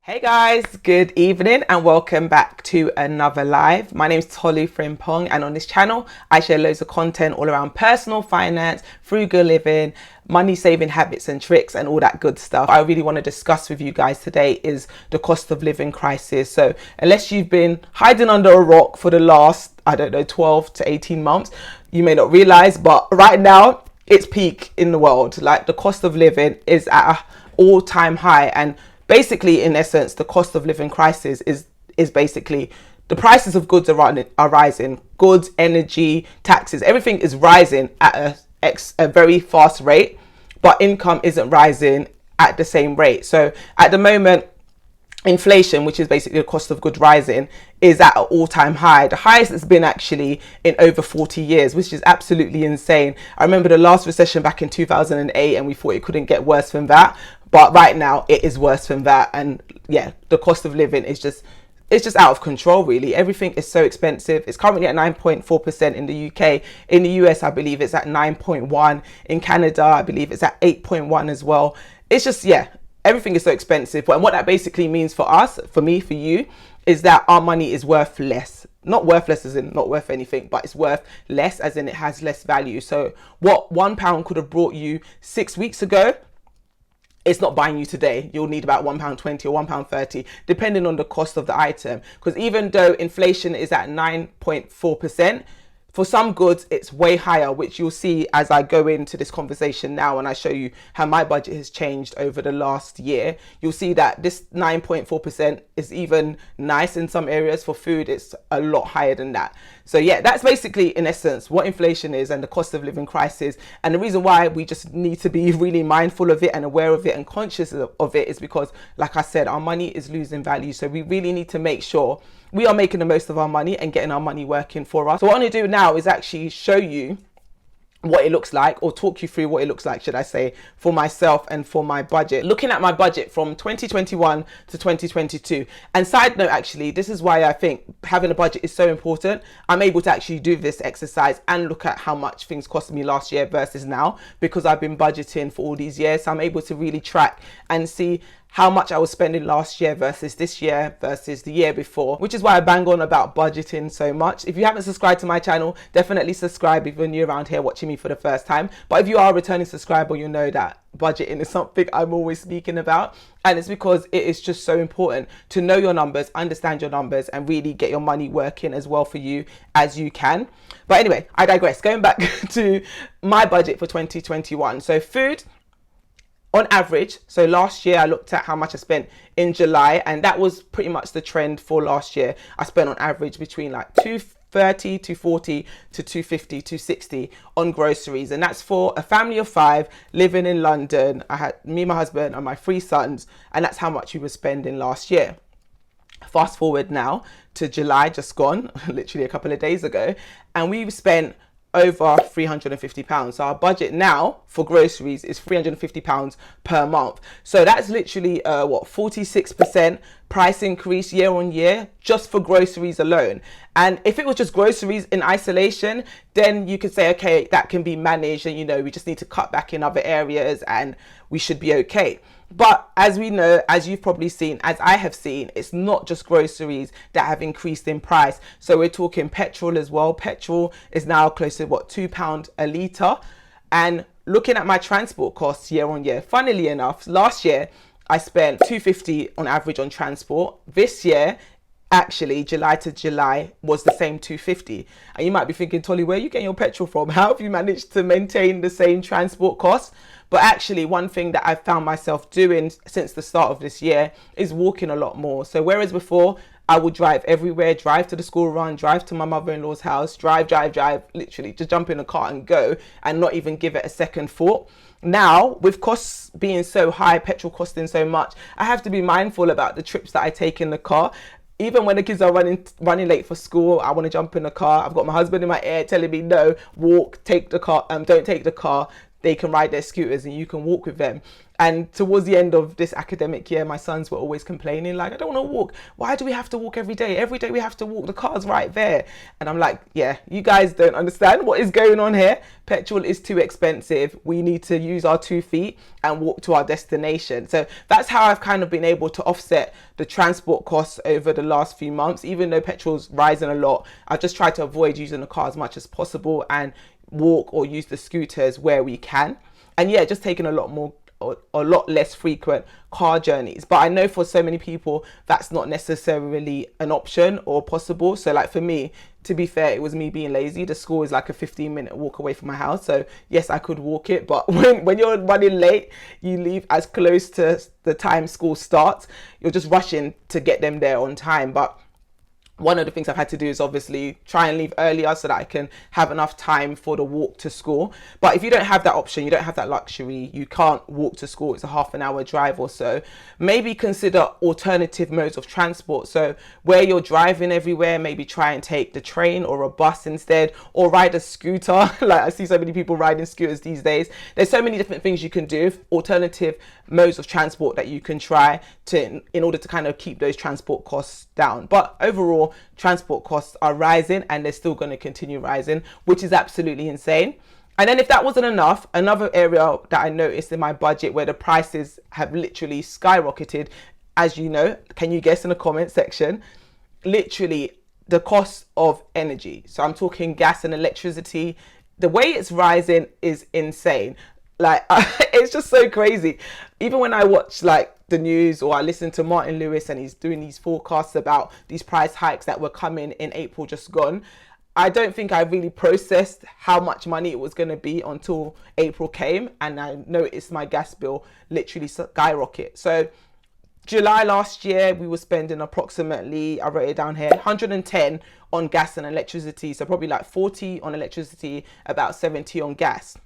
Hey guys, good evening and welcome back to another live. My name is Tolu from Pong, and on this channel I share loads of content all around personal finance, frugal living, money saving habits and tricks and all that good stuff. I really want to discuss with you guys today is the cost of living crisis. So unless you've been hiding under a rock for the last, 12 to 18 months, you may not realize, but right now it's peak in the world. Like, the cost of living is at an all-time high, and basically, in essence, the cost of living crisis is basically the prices of goods are rising. Goods, energy, taxes, everything is rising at a very fast rate, but income isn't rising at the same rate. So at the moment, inflation, which is basically the cost of goods rising, is at an all-time high, the highest it's been actually in over 40 years, which is absolutely insane. I remember the last recession back in 2008 and we thought it couldn't get worse than that, but right now it is worse than that. And yeah, the cost of living is just, it's just out of control, really. Everything is so expensive. It's currently at 9.4% in the UK. In the US, I believe it's at 9.1. In Canada, I believe it's at 8.1 as well. It's just, yeah, everything is so expensive. And what that basically means for us, for me, for you, is that our money is worth less. Not worth less as in not worth anything, but it's worth less as in it has less value. So what £1 could have brought you 6 weeks ago, it's not buying you today. You'll need about £1.20 or £1.30, depending on the cost of the item. Because even though inflation is at 9.4%, for some goods, it's way higher, which you'll see as I go into this conversation now and I show you how my budget has changed over the last year. You'll see that this 9.4% is even nice in some areas. For food, it's a lot higher than that. So yeah, that's basically, in essence, what inflation is and the cost of living crisis. And the reason why we just need to be really mindful of it and aware of it and conscious of it is because, like I said, our money is losing value. So we really need to make sure we are making the most of our money and getting our money working for us. So what I'm going to do now is actually show you what it looks like, or talk you through what it looks like, should I say, for myself and for my budget. Looking at my budget from 2021 to 2022. And side note, actually, this is why I think having a budget is so important. I'm able to actually do this exercise and look at how much things cost me last year versus now, because I've been budgeting for all these years. So I'm able to really track and see how much I was spending last year versus this year versus the year before, which is why I bang on about budgeting so much. If you haven't subscribed to my channel, definitely subscribe if you're new around here watching me for the first time. But if you are a returning subscriber, you know that budgeting is something I'm always speaking about. And it's because it is just so important to know your numbers, understand your numbers, and really get your money working as well for you as you can. But anyway, I digress. Going back to my budget for 2021. So food, on average, so last year I looked at how much I spent in July, and that was pretty much the trend for last year. I spent on average between like 230, 240 to 250, 260 on groceries, and that's for a family of 5 living in London. I had me, my husband and my 3 sons, and that's how much we were spending last year. Fast forward now to July, just gone, literally a couple of days ago, and we've spent over £350. So our budget now for groceries is £350 per month. So that's literally 46% price increase year on year just for groceries alone. And if it was just groceries in isolation, then you could say, okay, that can be managed, and we just need to cut back in other areas and we should be okay. But as we know, as you've probably seen, as I have seen, it's not just groceries that have increased in price. So we're talking petrol as well. Petrol is now close to £2 a litre. And looking at my transport costs year on year, funnily enough, last year I spent £250 on average on transport. This year, actually, July to July was the same £250. And you might be thinking, Tolly, where are you getting your petrol from? How have you managed to maintain the same transport costs? But actually, one thing that I've found myself doing since the start of this year is walking a lot more. So whereas before I would drive everywhere, drive to the school run, drive to my mother-in-law's house, drive, literally just jump in the car and go and not even give it a second thought. Now, with costs being so high, petrol costing so much, I have to be mindful about the trips that I take in the car. Even when the kids are running late for school, I want to jump in the car. I've got my husband in my ear telling me, no, walk, take the car, don't take the car. they can ride their scooters and you can walk with them. And towards the end of this academic year, my sons were always complaining, like, I don't want to walk. Why do we have to walk every day? Every day we have to walk. The car's right there. And I'm like, yeah, you guys don't understand what is going on here. Petrol is too expensive. We need to use our 2 feet and walk to our destination. So that's how I've kind of been able to offset the transport costs over the last few months. Even though petrol's rising a lot, I've just tried to avoid using the car as much as possible and walk or use the scooters where we can. And yeah, just taking a lot less frequent car journeys. But I know for so many people that's not necessarily an option or possible. So like for me, to be fair, it was me being lazy. The school is like a 15-minute walk away from my house, so yes, I could walk it. But when you're running late, you leave as close to the time school starts, you're just rushing to get them there on time. But one of the things I've had to do is obviously try and leave earlier so that I can have enough time for the walk to school. But if you don't have that option, you don't have that luxury, you can't walk to school, it's a half an hour drive or so, maybe consider alternative modes of transport. So where you're driving everywhere, maybe try and take the train or a bus instead, or ride a scooter. Like I see so many people riding scooters these days. There's so many different things you can do, alternative modes of transport that you can try to in order to kind of keep those transport costs down. But overall, transport costs are rising and they're still going to continue rising, which is absolutely insane. And then if that wasn't enough, another area that I noticed in my budget where the prices have literally skyrocketed, as you know, can you guess in the comment section? Literally the cost of energy. So I'm talking gas and electricity. The way it's rising is insane. Like it's just so crazy. Even when I watch like the news or I listen to Martin Lewis and he's doing these forecasts about these price hikes that were coming in April just gone, I don't think I really processed how much money it was going to be until April came and I noticed my gas bill literally skyrocket. So July last year, we were spending approximately, I wrote it down here, 110 on gas and electricity. So probably like 40 on electricity, about 70 on gas.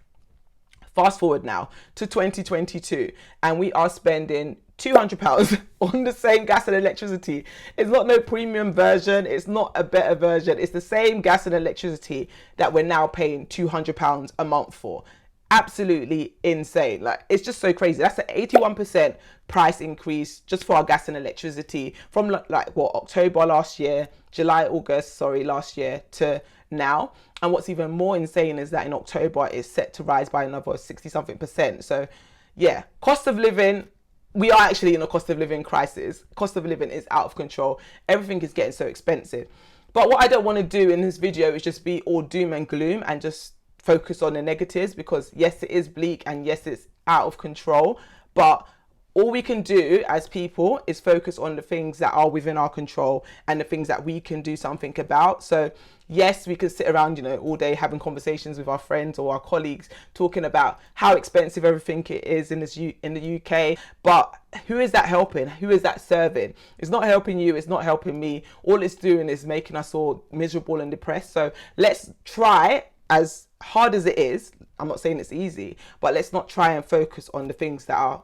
Fast forward now to 2022 and we are spending £200 on the same gas and electricity. It's not no premium version, it's not a better version, it's the same gas and electricity that we're now paying £200 a month for. Absolutely insane. Like it's just so crazy. That's an 81% price increase just for our gas and electricity from like what, October last year, August last year to now. And what's even more insane is that in October it's set to rise by another 60-something%. So yeah, cost of living, we are actually in a cost of living crisis. Cost of living is out of control. Everything is getting so expensive. But what I don't want to do in this video is just be all doom and gloom and just focus on the negatives, because yes, it is bleak and yes, it's out of control, but all we can do as people is focus on the things that are within our control and the things that we can do something about. So yes, we could sit around, you know, all day having conversations with our friends or our colleagues talking about how expensive everything it is in the UK, but who is that helping? Who is that serving? It's not helping you, it's not helping me. All it's doing is making us all miserable and depressed. So let's try, as hard as it is, I'm not saying it's easy, but let's not try and focus on the things that are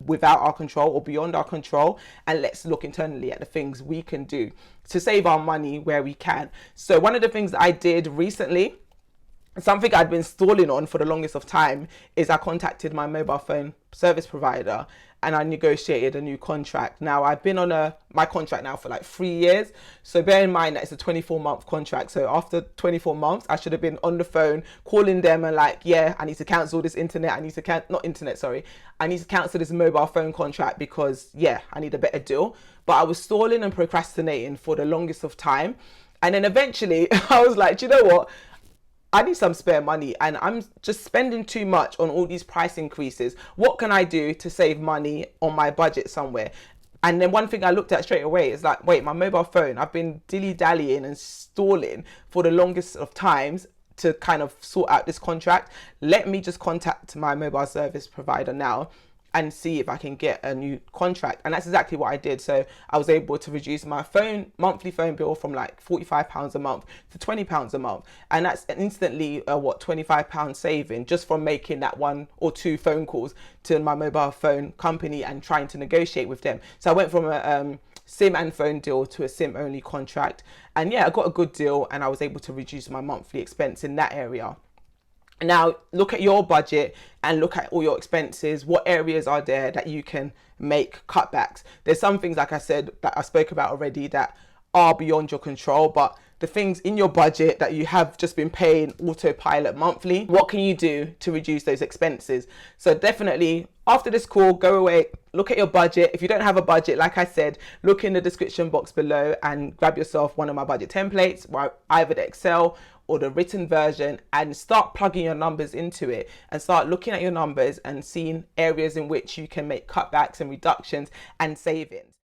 without our control or beyond our control, and let's look internally at the things we can do to save our money where we can. So one of the things that I did recently, something I'd been stalling on for the longest of time, is I contacted my mobile phone service provider and I negotiated a new contract. Now I've been on my contract now for like 3 years. So bear in mind that it's a 24-month contract. So after 24 months, I should have been on the phone calling them and like, yeah, I need to cancel this internet. I need to I need to cancel this mobile phone contract because yeah, I need a better deal. But I was stalling and procrastinating for the longest of time. And then eventually I was like, do you know what? I need some spare money and I'm just spending too much on all these price increases. What can I do to save money on my budget somewhere? And then one thing I looked at straight away is like, wait, my mobile phone, I've been dilly-dallying and stalling for the longest of times to kind of sort out this contract. Let me just contact my mobile service provider now and see if I can get a new contract. And that's exactly what I did. So I was able to reduce my monthly phone bill from like £45 a month to £20 a month. And that's instantly £25 saving just from making that 1 or 2 phone calls to my mobile phone company and trying to negotiate with them. So I went from a SIM and phone deal to a SIM only contract. And yeah, I got a good deal and I was able to reduce my monthly expense in that area. Now look at your budget and look at all your expenses. What areas are there that you can make cutbacks? There's some things, like I said, that I spoke about already that are beyond your control, but the things in your budget that you have just been paying autopilot monthly, what can you do to reduce those expenses? So definitely after this call, go away, look at your budget. If you don't have a budget, like I said, look in the description box below and grab yourself one of my budget templates, either the Excel or the written version, and start plugging your numbers into it and start looking at your numbers and seeing areas in which you can make cutbacks and reductions and savings.